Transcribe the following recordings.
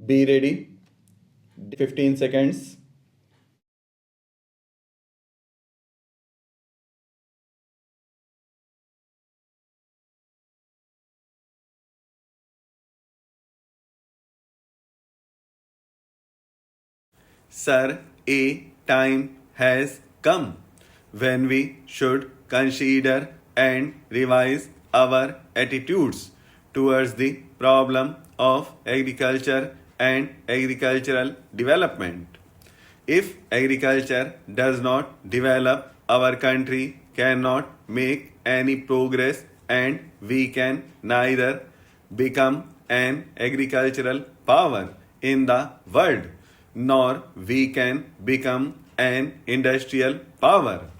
Be ready. 15 seconds. Sir, a time has come when we should consider and revise our attitudes towards the problem of agriculture and agricultural development. If agriculture does not develop, our country cannot make any progress and we can neither become an agricultural power in the world nor we can become an industrial power.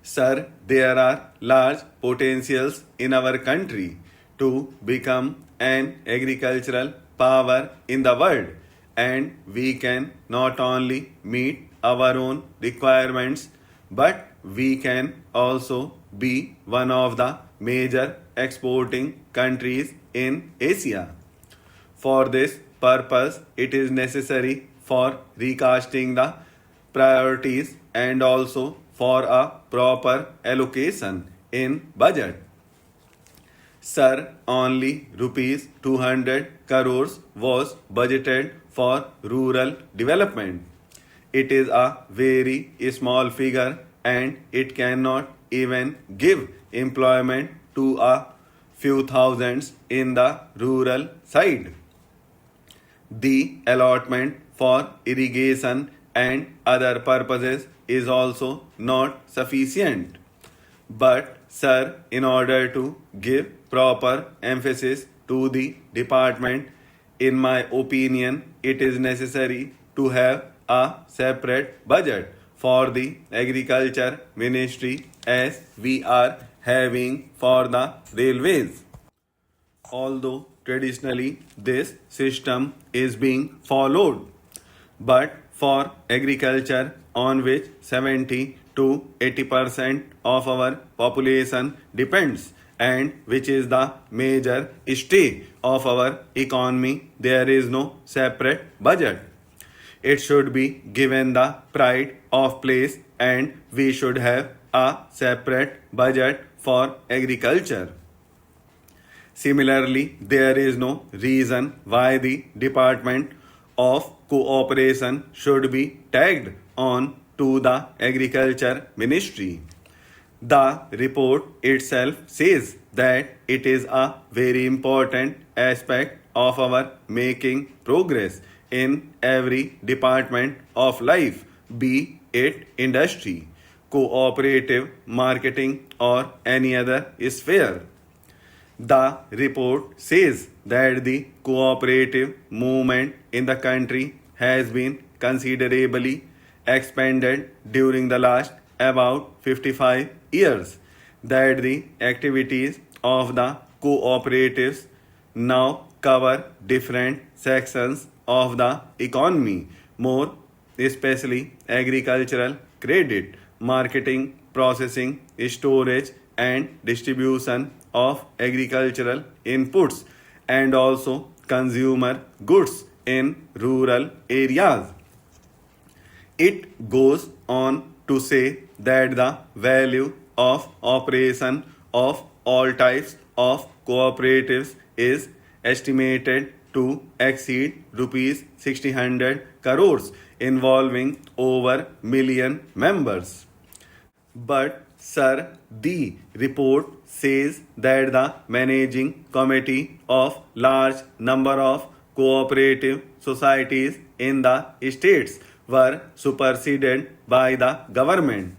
Sir, there are large potentials in our country to become an agricultural power in the world, and we can not only meet our own requirements but we can also be one of the major exporting countries in Asia. For this purpose, it is necessary for recasting the priorities and also for a proper allocation in budget. Sir, only rupees 200 crores was budgeted for rural development. It is a very small figure and it cannot even give employment to a few thousands in the rural side. The allotment for irrigation and other purposes is also not sufficient. But, sir, in order to give proper emphasis to the department, in my opinion, it is necessary to have a separate budget for the agriculture ministry as we are having for the railways. Although traditionally this system is being followed. But for agriculture, on which 70 to 80% of our population depends, and which is the major stay of our economy, there is no separate budget. It should be given the pride of place, and we should have a separate budget for agriculture. Similarly, there is no reason why the Department of Cooperation should be tagged on to the Agriculture Ministry. The report itself says that it is a very important aspect of our making progress in every department of life, be it industry, cooperative, marketing, or any other sphere. The report says that the cooperative movement in the country has been considerably expanded during the last about 55 years, that the activities of the cooperatives now cover different sections of the economy, more especially agricultural credit, marketing, processing, storage, and distribution of agricultural inputs, and also consumer goods in rural areas. It goes on to say that the value of operation of all types of cooperatives is estimated to exceed rupees 60 crores, involving over million members. But, sir, the report says that the managing committee of large number of cooperative societies in the states were superseded by the government.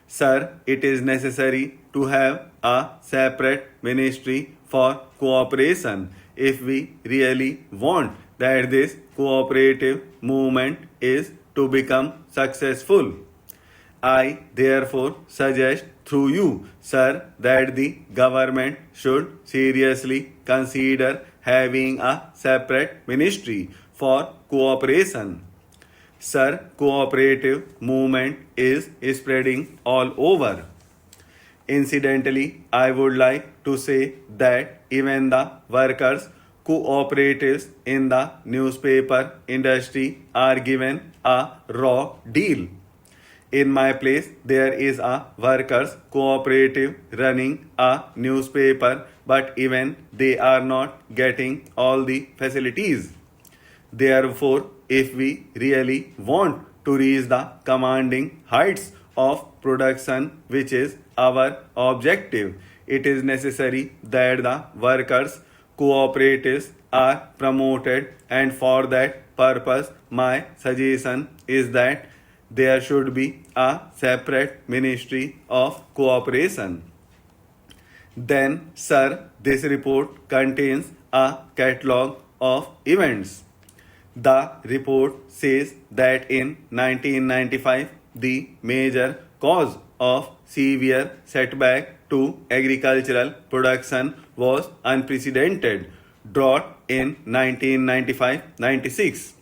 Sir, it is necessary to have a separate ministry for cooperation if we really want that this cooperative movement is to become successful. I therefore suggest through you, sir, that the government should seriously consider having a separate ministry for cooperation. Sir, cooperative movement is spreading all over. Incidentally, I would like to say that even the workers cooperatives in the newspaper industry are given a raw deal. In my place, there is a workers' cooperative running a newspaper, but even they are not getting all the facilities. Therefore, if we really want to reach the commanding heights of production, which is our objective, it is necessary that the workers' cooperatives are promoted, and for that purpose, my suggestion is that there should be a separate Ministry of Cooperation. Then, sir, this report contains a catalogue of events. The report says that in 1995, the major cause of severe setback to agricultural production was unprecedented drought in 1995-96.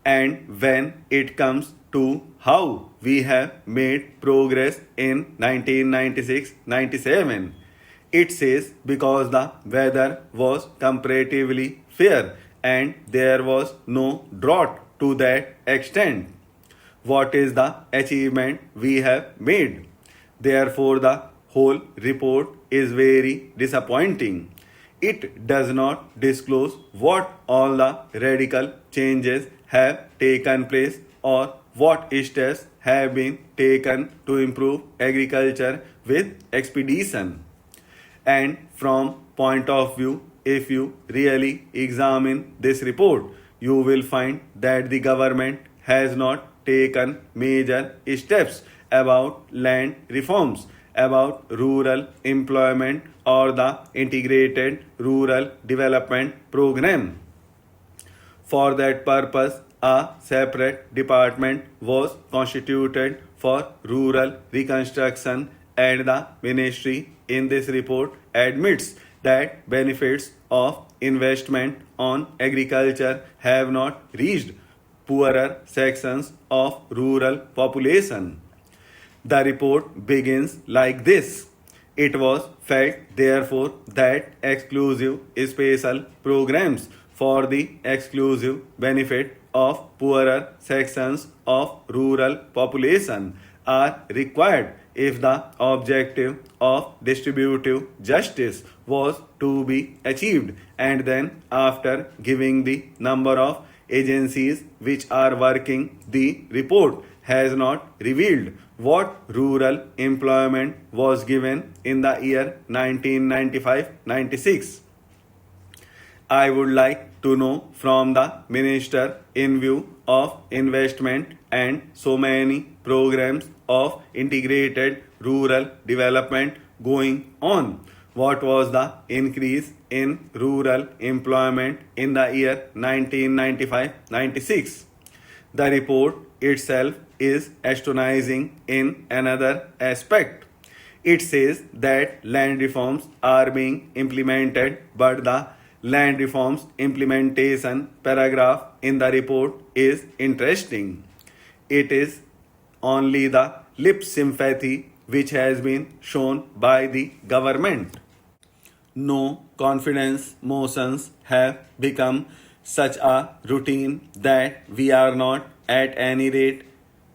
And when it comes to how we have made progress in 1996-97, it says because the weather was comparatively fair and there was no drought to that extent. What is the achievement we have made? Therefore, the whole report is very disappointing. It does not disclose what all the radical changes have taken place or what steps have been taken to improve agriculture with expedition. And from point of view, if you really examine this report, you will find that the government has not taken major steps about land reforms, about rural employment or the integrated rural development program. For that purpose, a separate department was constituted for rural reconstruction, and the ministry in this report admits that benefits of investment on agriculture have not reached poorer sections of rural population. The report begins like this. It was felt, therefore, that exclusive special programs for the exclusive benefit of poorer sections of rural population are required if the objective of distributive justice was to be achieved, and then after giving the number of agencies which are working, the report has not revealed what rural employment was given in the year 1995-96. I would like to know from the minister, in view of investment and so many programs of integrated rural development going on, what was the increase in rural employment in the year 1995-96. The report itself is astonishing in another aspect. It says that land reforms are being implemented, but the land reforms implementation paragraph in the report is interesting. It is only the lip sympathy which has been shown by the government. No confidence motions have become such a routine that we are not, at any rate,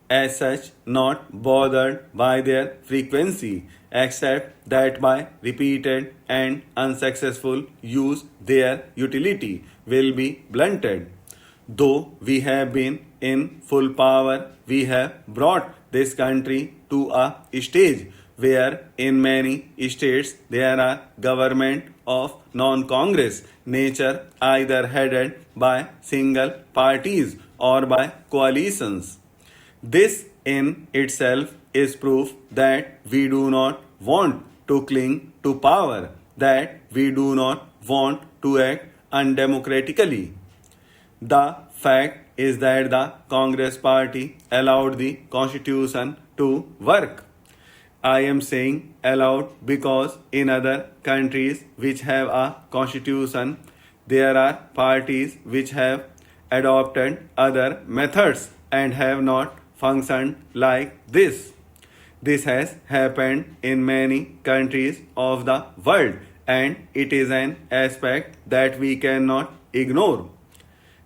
as such, not bothered by their frequency, except that by repeated and unsuccessful use their utility will be blunted. Though we have been in full power, we have brought this country to a stage where in many states there are government of non-Congress nature, either headed by single parties or by coalitions. This in itself is proof that we do not want to cling to power, that we do not want to act undemocratically. The fact is that the Congress party allowed the constitution to work. I am saying allowed because in other countries which have a constitution, there are parties which have adopted other methods and have not functioned like this. This has happened in many countries of the world, and it is an aspect that we cannot ignore.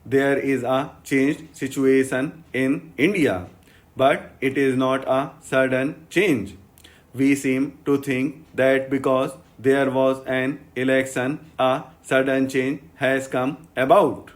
There is a changed situation in India, but it is not a sudden change. We seem to think that because there was an election, a sudden change has come about.